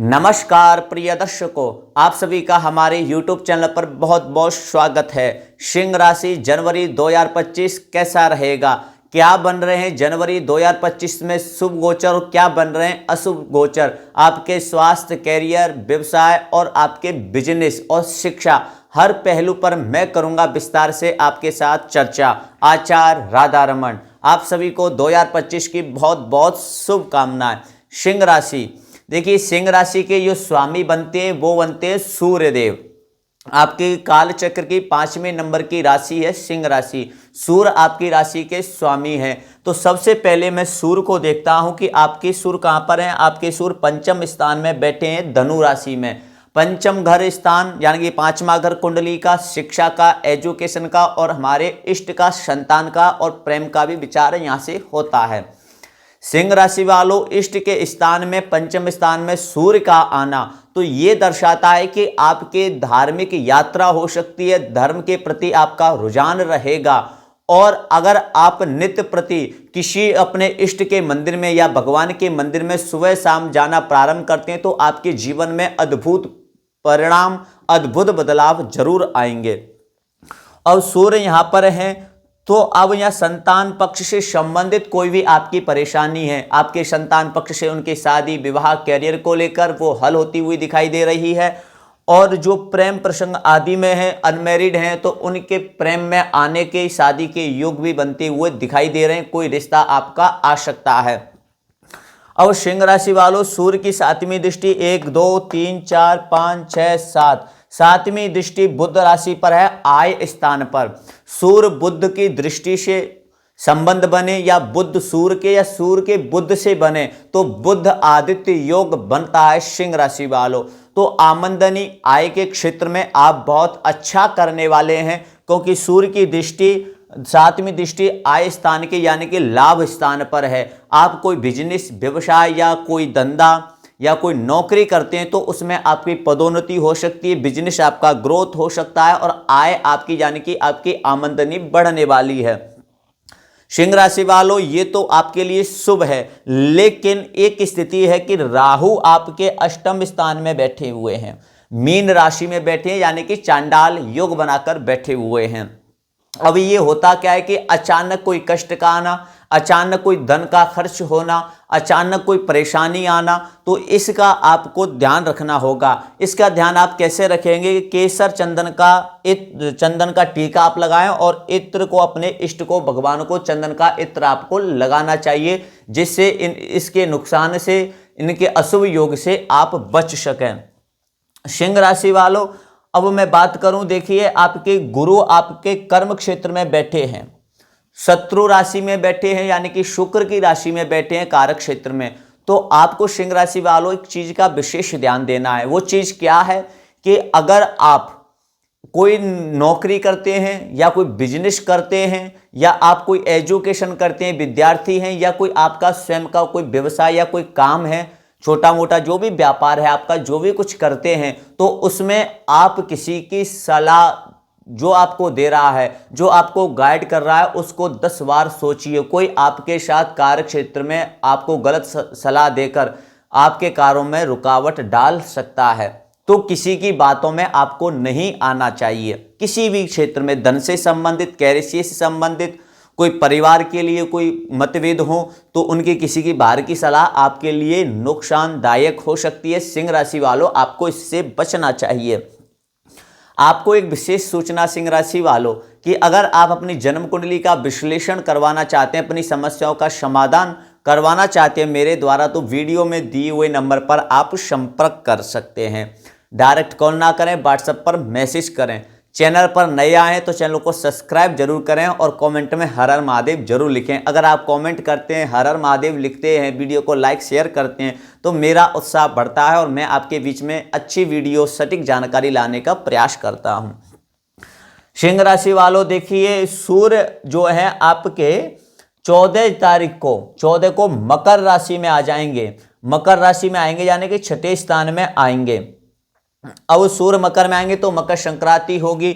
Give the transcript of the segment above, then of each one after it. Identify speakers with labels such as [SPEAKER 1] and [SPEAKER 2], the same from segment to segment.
[SPEAKER 1] नमस्कार प्रिय दर्शकों, आप सभी का हमारे YouTube चैनल पर बहुत बहुत स्वागत है। सिंह राशि जनवरी 2025 कैसा रहेगा, क्या बन रहे हैं जनवरी 2025 में शुभ गोचर और क्या बन रहे हैं अशुभ गोचर, आपके स्वास्थ्य, कैरियर, व्यवसाय और आपके बिजनेस और शिक्षा, हर पहलू पर मैं करूंगा विस्तार से आपके साथ चर्चा। आचार्य राधा रमन आप सभी को 2025 की बहुत बहुत शुभकामनाएं। सिंह राशि, देखिए सिंह राशि के जो स्वामी बनते हैं वो बनते हैं सूर्यदेव। आपके काल चक्र की 5वें नंबर की राशि है सिंह राशि। सूर्य आपकी राशि के स्वामी हैं। तो सबसे पहले मैं सूर्य को देखता हूं कि आपके सूर्य कहां पर हैं। आपके सूर्य पंचम स्थान में बैठे हैं धनु राशि में। पंचम घर स्थान यानी कि पांचवा घर कुंडली का, शिक्षा का, एजुकेशन का और हमारे इष्ट का, संतान का और प्रेम का भी विचार यहां से होता है। सिंह राशि वालों, इष्ट के स्थान में पंचम स्थान में सूर्य का आना तो ये दर्शाता है कि आपके धार्मिक यात्रा हो सकती है, धर्म के प्रति आपका रुझान रहेगा। और अगर आप नित्य प्रति किसी अपने इष्ट के मंदिर में या भगवान के मंदिर में सुबह शाम जाना प्रारंभ करते हैं तो आपके जीवन में अद्भुत परिणाम, अद्भुत बदलाव जरूर आएंगे। और सूर्य यहां पर है तो अब यहाँ संतान पक्ष से संबंधित कोई भी आपकी परेशानी है, आपके संतान पक्ष से उनकी शादी, विवाह, कैरियर को लेकर वो हल होती हुई दिखाई दे रही है। और जो प्रेम प्रसंग आदि में है, अनमैरिड हैं तो उनके प्रेम में आने के, शादी के योग भी बनते हुए दिखाई दे रहे हैं। कोई रिश्ता आपका आ सकता है। अब सिंह राशि वालों, सूर्य की 7वीं दृष्टि 1 2 3 4 5 6 7 7वीं दृष्टि बुध राशि पर है, आय स्थान पर। सूर्य बुध की दृष्टि से संबंध बने या बुध सूर्य के या सूर्य के बुध से बने तो बुध आदित्य योग बनता है सिंह राशि वालों। तो आमदनी, आय के क्षेत्र में आप बहुत अच्छा करने वाले हैं क्योंकि सूर्य की दृष्टि 7वीं दृष्टि आय स्थान के यानी कि लाभ स्थान पर है। आप कोई बिजनेस, व्यवसाय या कोई धंधा या कोई नौकरी करते हैं तो उसमें आपकी पदोन्नति हो सकती है, बिजनेस आपका ग्रोथ हो सकता है और आय आपकी यानी कि आपकी आमदनी बढ़ने वाली है। सिंह राशि वालों, ये तो आपके लिए शुभ है, लेकिन एक स्थिति है कि राहु आपके अष्टम स्थान में बैठे हुए हैं, मीन राशि में बैठे हैं यानी कि चांडाल योग बनाकर बैठे हुए हैं। अब ये होता क्या है कि अचानक कोई कष्ट का आना, अचानक कोई धन का खर्च होना, अचानक कोई परेशानी आना, तो इसका आपको ध्यान रखना होगा। इसका ध्यान आप कैसे रखेंगे? केसर चंदन का टीका आप लगाएं और इत्र को, अपने इष्ट को, भगवान को चंदन का इत्र आपको लगाना चाहिए, जिससे इसके नुकसान से, इनके अशुभ योग से आप बच सकें। सिंह राशि वालों, अब मैं बात करूं, देखिए आपके गुरु आपके कर्म क्षेत्र में बैठे हैं, शत्रु राशि में बैठे हैं यानी कि शुक्र की राशि में बैठे हैं कारक क्षेत्र में। तो आपको सिंह राशि वालों एक चीज का विशेष ध्यान देना है। वो चीज क्या है कि अगर आप कोई नौकरी करते हैं या कोई बिजनेस करते हैं या आप कोई एजुकेशन करते हैं, विद्यार्थी हैं, या कोई आपका स्वयं का कोई व्यवसाय या कोई काम है, छोटा मोटा जो भी व्यापार है आपका, जो भी कुछ करते हैं, तो उसमें आप किसी की सलाह जो आपको दे रहा है, जो आपको गाइड कर रहा है, उसको 10 बार सोचिए। कोई आपके साथ कार्य क्षेत्र में आपको गलत सलाह देकर आपके कार्यों में रुकावट डाल सकता है, तो किसी की बातों में आपको नहीं आना चाहिए। किसी भी क्षेत्र में, धन से संबंधित, कैरियर से संबंधित, कोई परिवार के लिए कोई मतभेद हो तो उनकी किसी की बाहर की सलाह आपके लिए नुकसानदायक हो सकती है। सिंह राशि वालों, आपको इससे बचना चाहिए। आपको एक विशेष सूचना सिंह राशि वालों कि अगर आप अपनी जन्म कुंडली का विश्लेषण करवाना चाहते हैं, अपनी समस्याओं का समाधान करवाना चाहते हैं मेरे द्वारा, तो वीडियो में दिए हुए नंबर पर आप संपर्क कर सकते हैं। डायरेक्ट कॉल ना करें, व्हाट्सएप पर मैसेज करें। चैनल पर नए आए हैं तो चैनल को सब्सक्राइब जरूर करें और कमेंट में हर हर महादेव जरूर लिखें। अगर आप कमेंट करते हैं, हर हर महादेव लिखते हैं, वीडियो को लाइक शेयर करते हैं तो मेरा उत्साह बढ़ता है और मैं आपके बीच में अच्छी वीडियो, सटीक जानकारी लाने का प्रयास करता हूं। सिंह राशि वालों, देखिए सूर्य जो है आपके 14 को मकर राशि में आ जाएंगे। मकर राशि में आएंगे यानी कि 6ठे स्थान में आएंगे। अब सूर्य मकर में आएंगे तो मकर संक्रांति होगी।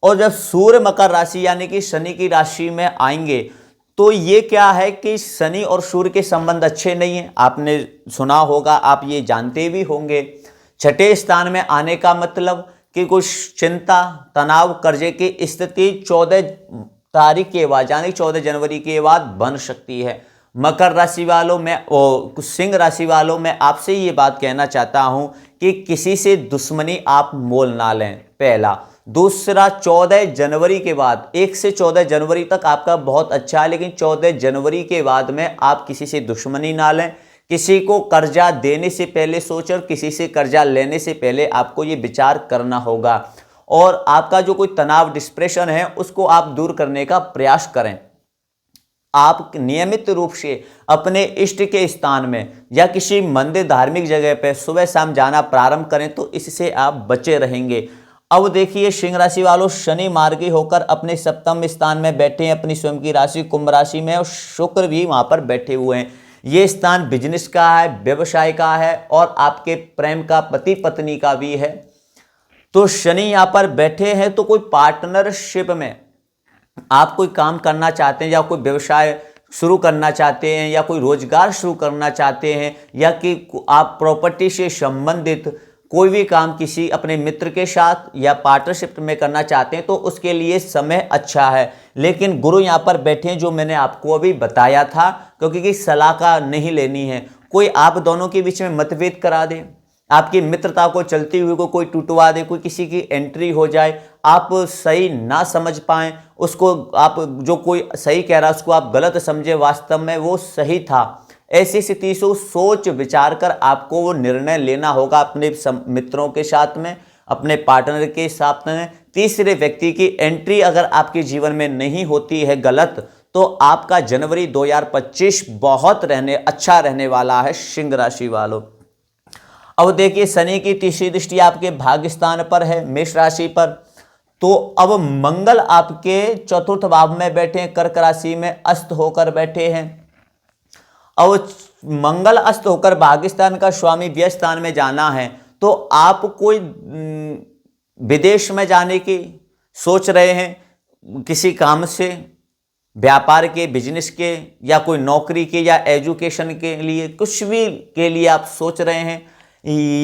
[SPEAKER 1] और जब सूर्य मकर राशि यानी कि शनि की राशि में आएंगे तो ये क्या है कि शनि और सूर्य के संबंध अच्छे नहीं हैं, आपने सुना होगा, आप ये जानते भी होंगे। छठे स्थान में आने का मतलब कि कुछ चिंता, तनाव, कर्जे की स्थिति 14 तारीख के बाद यानी 14 जनवरी के बाद बन सकती है। मकर राशि वालों में और सिंह राशि वालों में आपसे ये बात कहना चाहता हूं कि किसी से दुश्मनी आप मोल ना लें, पहला। दूसरा, 14 जनवरी के बाद, 1 से 14 जनवरी तक आपका बहुत अच्छा है, लेकिन 14 जनवरी के बाद में आप किसी से दुश्मनी ना लें। किसी को कर्जा देने से पहले सोचें, किसी से कर्जा लेने से पहले आपको ये विचार करना होगा। और आपका जो कोई तनाव, डिप्रेशन है, उसको आप दूर करने का प्रयास करें। आप नियमित रूप से अपने इष्ट के स्थान में या किसी मंदिर, धार्मिक जगह पर सुबह शाम जाना प्रारंभ करें, तो इससे आप बचे रहेंगे। अब देखिए सिंह राशि वालों, शनि मार्गी होकर अपने सप्तम स्थान में बैठे हैं, अपनी स्वयं की राशि कुंभ राशि में, और शुक्र भी वहां पर बैठे हुए हैं। ये स्थान बिजनेस का है, व्यवसाय का है और आपके प्रेम का, पति पत्नी का भी है। तो शनि यहां पर बैठे हैं, तो कोई पार्टनरशिप में आप कोई काम करना चाहते हैं या कोई व्यवसाय शुरू करना चाहते हैं या कोई रोजगार शुरू करना चाहते हैं या कि आप प्रॉपर्टी से संबंधित कोई भी काम किसी अपने मित्र के साथ या पार्टनरशिप में करना चाहते हैं, तो उसके लिए समय अच्छा है। लेकिन गुरु यहाँ पर बैठे हैं, जो मैंने आपको अभी बताया था, क्योंकि सलाह का नहीं लेनी है। कोई आप दोनों के बीच में मतभेद करा दे, आपकी मित्रता को चलती हुई को कोई टूटवा दे, कोई किसी की एंट्री हो जाए, आप सही ना समझ पाएं उसको, आप जो कोई सही कह रहा है उसको आप गलत समझे, वास्तव में वो सही था। ऐसी स्थिति से सोच विचार कर आपको वो निर्णय लेना होगा अपने मित्रों के साथ में, अपने पार्टनर के साथ में। तीसरे व्यक्ति की एंट्री अगर आपके जीवन में नहीं होती है गलत, तो आपका जनवरी 2025 बहुत अच्छा रहने वाला है सिंह राशि वालों। अब देखिए शनि की तीसरी दृष्टि आपके भाग्य स्थान पर है, मेष राशि पर। तो अब मंगल आपके चतुर्थ भाव में बैठे हैं, कर्क राशि में अस्त होकर बैठे हैं। अब मंगल अस्त होकर भाग्यस्थान का स्वामी व्यय स्थान में जाना है, तो आप कोई विदेश में जाने की सोच रहे हैं, किसी काम से, व्यापार के, बिजनेस के, या कोई नौकरी के या एजुकेशन के लिए, कुछ भी के लिए आप सोच रहे हैं,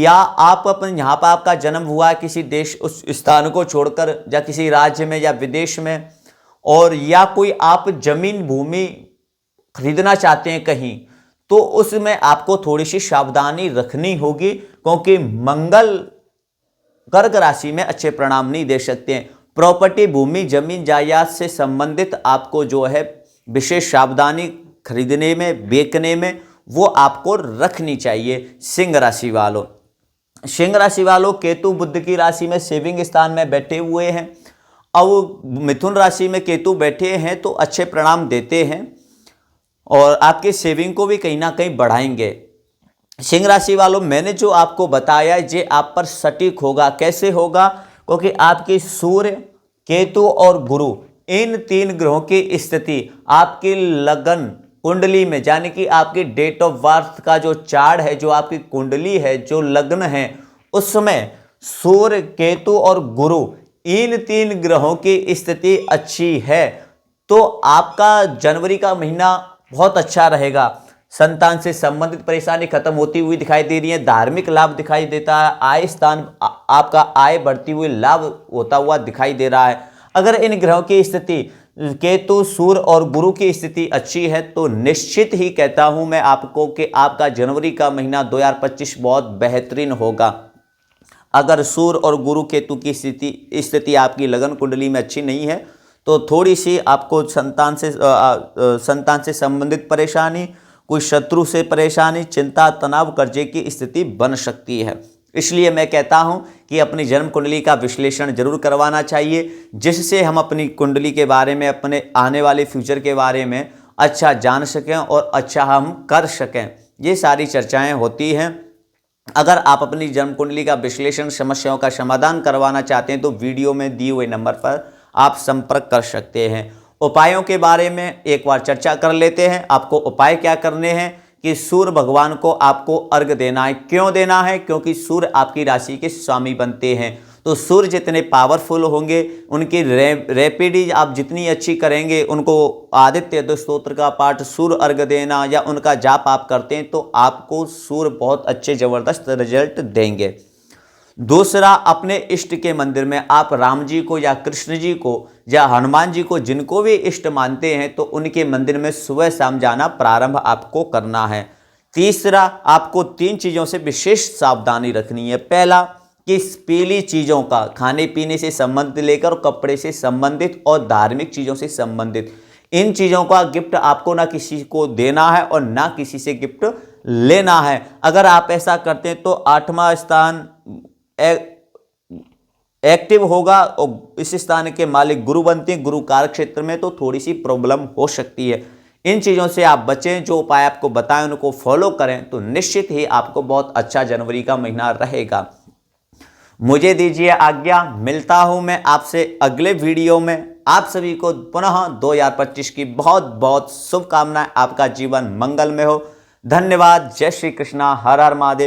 [SPEAKER 1] या आप अपन यहाँ पर आपका जन्म हुआ है किसी देश, उस स्थान को छोड़कर, या किसी राज्य में या विदेश में, और या कोई आप जमीन भूमि खरीदना चाहते हैं कहीं, तो उसमें आपको थोड़ी सी सावधानी रखनी होगी, क्योंकि मंगल कर्क राशि में अच्छे परिणाम नहीं दे सकते हैं। प्रॉपर्टी, भूमि, जमीन जायदाद से संबंधित आपको जो है विशेष सावधानी खरीदने में, बेचने में, वो आपको रखनी चाहिए सिंह राशि वालों। सिंह राशि वालों, केतु बुध की राशि में सेविंग स्थान में बैठे हुए हैं। अब मिथुन राशि में केतु बैठे हैं तो अच्छे परिणाम देते हैं और आपके सेविंग को भी कहीं ना कहीं बढ़ाएंगे। सिंह राशि वालों, मैंने जो आपको बताया ये आप पर सटीक होगा। कैसे होगा? क्योंकि आपके सूर्य, केतु और गुरु, इन 3 ग्रहों की स्थिति आपकी लगन कुंडली में, यानी कि आपकी डेट ऑफ बर्थ का जो चार्ट है, जो आपकी कुंडली है, जो लग्न है, उसमें सूर्य, केतु और गुरु, इन 3 ग्रहों की स्थिति अच्छी है, तो आपका जनवरी का महीना बहुत अच्छा रहेगा। संतान से संबंधित परेशानी खत्म होती हुई दिखाई दे रही है, धार्मिक लाभ दिखाई देता है, आय स्थान आपका आय बढ़ती हुई लाभ होता हुआ दिखाई दे रहा है। अगर इन ग्रहों की स्थिति, केतु, सूर्य और गुरु की स्थिति अच्छी है, तो निश्चित ही कहता हूं मैं आपको कि आपका जनवरी का महीना 2025 बहुत बेहतरीन होगा। अगर सूर्य और गुरु केतु की स्थिति आपकी लगन कुंडली में अच्छी नहीं है, तो थोड़ी सी आपको संतान से संबंधित परेशानी, कोई शत्रु से परेशानी, चिंता, तनाव, कर्जे की स्थिति बन सकती है। इसलिए मैं कहता हूं कि अपनी जन्म कुंडली का विश्लेषण जरूर करवाना चाहिए, जिससे हम अपनी कुंडली के बारे में, अपने आने वाले फ्यूचर के बारे में अच्छा जान सकें और अच्छा हम कर सकें। ये सारी चर्चाएं होती हैं। अगर आप अपनी जन्म कुंडली का विश्लेषण, समस्याओं का समाधान करवाना चाहते हैं, तो वीडियो में दिए हुए नंबर पर आप संपर्क कर सकते हैं। उपायों के बारे में एक बार चर्चा कर लेते हैं। आपको उपाय क्या करने हैं कि सूर्य भगवान को आपको अर्घ देना है। क्यों देना है? क्योंकि सूर्य आपकी राशि के स्वामी बनते हैं। तो सूर्य जितने पावरफुल होंगे, उनकी रैपिडी आप जितनी अच्छी करेंगे, उनको आदित्य स्तोत्र का पाठ, सूर्य अर्घ देना या उनका जाप आप करते हैं तो आपको सूर्य बहुत अच्छे ज़बरदस्त रिजल्ट देंगे। दूसरा, अपने इष्ट के मंदिर में आप राम जी को या कृष्ण जी को या हनुमान जी को, जिनको भी इष्ट मानते हैं, तो उनके मंदिर में सुबह शाम जाना प्रारंभ आपको करना है। तीसरा, आपको 3 चीज़ों से विशेष सावधानी रखनी है। पहला, कि पीली चीज़ों का, खाने पीने से संबंधित लेकर कपड़े से संबंधित और धार्मिक चीज़ों से संबंधित, इन चीज़ों का गिफ्ट आपको ना किसी को देना है और ना किसी से गिफ्ट लेना है। अगर आप ऐसा करते हैं तो 8वां स्थान एक्टिव होगा और इस स्थान के मालिक गुरु बनते हैं। गुरु कारक क्षेत्र में तो थोड़ी सी प्रॉब्लम हो सकती है। इन चीज़ों से आप बचें, जो उपाय आपको बताएं उनको फॉलो करें तो निश्चित ही आपको बहुत अच्छा जनवरी का महीना रहेगा। मुझे दीजिए आज्ञा, मिलता हूं मैं आपसे अगले वीडियो में। आप सभी को पुनः 2025 की बहुत बहुत शुभकामनाएं। आपका जीवन मंगलमय हो। धन्यवाद। जय श्री कृष्णा। हर हर महादेव।